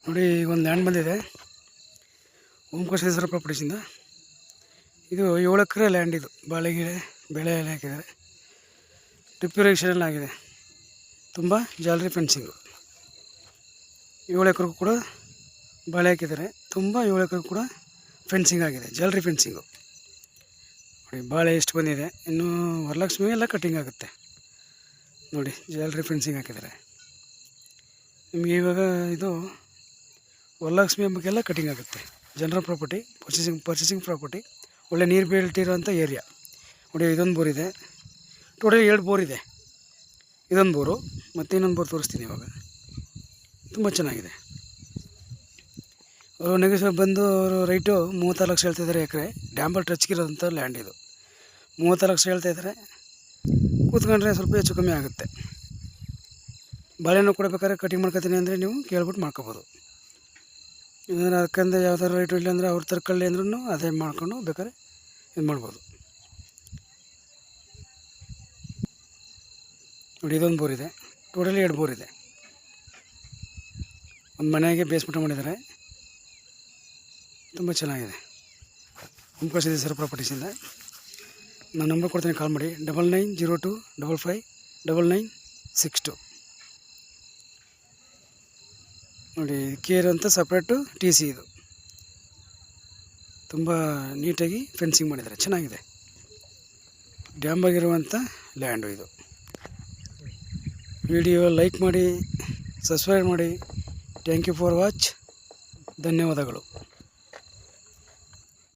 ನೋಡಿ ಈಗ ಒಂದು ಲ್ಯಾಂಡ್ ಬಂದಿದೆ ಓಂಕಾರೇಶ್ವರ ಪ್ರಾಪರ್ಟೀಸಿಂದ. ಇದು 7 ಎಕರೆ ಲ್ಯಾಂಡ್. ಇದು ಬಾಳೆ ಗಿಡ ಬೆಳೆ ಎಲ್ಲ ಹಾಕಿದ್ದಾರೆ. ಡ್ರಿಪ್ ಇರಿಗೇಷನ್ ಆಗಿದೆ. ತುಂಬ ಜಾಲರಿ ಫೆನ್ಸಿಂಗು. 7 ಎಕರೆಗೂ ಕೂಡ ಬಾಳೆ ಹಾಕಿದ್ದಾರೆ. ತುಂಬ 7 ಎಕರೆ ಕೂಡ ಫೆನ್ಸಿಂಗ್ ಆಗಿದೆ, ಜಾಲರಿ ಫೆನ್ಸಿಂಗು. ನೋಡಿ ಬಾಳೆ ಎಷ್ಟು ಬಂದಿದೆ. ಇನ್ನು ವರಲಕ್ಷ್ಮಿ ಎಲ್ಲ ಕಟ್ಟಿಂಗ್ ಆಗುತ್ತೆ. ನೋಡಿ ಜಾಲರಿ ಫೆನ್ಸಿಂಗ್ ಹಾಕಿದ್ದಾರೆ. ನಿಮಗೆ ಇವಾಗ ಇದು ವರಲಕ್ಷ್ಮಿ ಹಬ್ಬಕ್ಕೆಲ್ಲ ಕಟಿಂಗ್ ಆಗುತ್ತೆ. ಜನರಲ್ ಪ್ರಾಪರ್ಟಿ, ಪರ್ಚೇಸಿಂಗ್ ಪ್ರಾಪರ್ಟಿ, ಒಳ್ಳೆ ನೀರು ಬೀಳ್ತಿರೋಂಥ ಏರಿಯಾ. ನೋಡಿ ಇದೊಂದು ಬೋರ್ ಇದೆ. ಟೋಟಲ್ 2 ಬೋರ್ ಇದೆ. ಇದೊಂದು ಬೋರು ಮತ್ತು ಇನ್ನೊಂದು ಬೋರ್ ತೋರಿಸ್ತೀನಿ ಇವಾಗ. ತುಂಬ ಚೆನ್ನಾಗಿದೆ. ಅವರು ನೆಗೋಸಿಯೇಟ್ ಬಂದು ಅವರು ರೈಟು 36 ಲಕ್ಷ ಹೇಳ್ತಾಯಿದ್ದಾರೆ ಎಕರೆ. ಡ್ಯಾಂಬಲ್ ಟಚ್ಗಿರೋಂಥ ಲ್ಯಾಂಡ್ ಇದು. 36 ಲಕ್ಷ ಹೇಳ್ತಾಯಿದ್ದಾರೆ. ಕೂತ್ಕೊಂಡ್ರೆ ಸ್ವಲ್ಪ ಹೆಚ್ಚು ಕಮ್ಮಿ ಆಗುತ್ತೆ. ಬಾಳೆಹಣ್ಣು ಕೊಡಬೇಕಾದ್ರೆ ಕಟಿಂಗ್ ಮಾಡ್ಕೊತೀನಿ ಅಂದರೆ ನೀವು ಕೇಳ್ಬಿಟ್ಟು ಮಾಡ್ಕೊಬೋದು. ಇಲ್ಲಾಂದರೆ ಅದಕ್ಕಂದ್ರೆ ಯಾವ್ದಾರು ರೈಟು ಇಲ್ಲಾಂದರೆ ಅವ್ರು ತರ್ಕೊಳ್ಳಿ ಅಂದ್ರೂ ಅದೇ ಮಾಡ್ಕೊಂಡು ಬೇಕಾದ್ರೆ ಇದು ಮಾಡ್ಬೋದು. ನೋಡಿ ಇದೊಂದು ಬೋರ್ ಇದೆ. ಟೋಟಲಿ 2 ಬೋರ್ ಇದೆ. ಒಂದು ಮನೆಗೆ ಬೇಸ್ಮೆಂಟ್ ಮಾಡಿದ್ದಾರೆ. ತುಂಬ ಚೆನ್ನಾಗಿದೆ. ಓಂಕಾರೇಶ್ವರ ಪ್ರಾಪರ್ಟೀಸಿಂದ. ನಾನು ನಂಬರ್ ಕೊಡ್ತೀನಿ, ಕಾಲ್ ಮಾಡಿ. 9902559962. ನೋಡಿ ಕೇರ್ ಅಂತ ಸಪ್ರೇಟು TC. ಇದು ತುಂಬ ನೀಟಾಗಿ ಫೆನ್ಸಿಂಗ್ ಮಾಡಿದ್ದಾರೆ, ಚೆನ್ನಾಗಿದೆ. ಡ್ಯಾಮ್ ಆಗಿರುವಂಥ ಲ್ಯಾಂಡು ಇದು. ವಿಡಿಯೋ ಲೈಕ್ ಮಾಡಿ, ಸಬ್ಸ್ಕ್ರೈಬ್ ಮಾಡಿ. Thank you for watch. ಧನ್ಯವಾದಗಳು.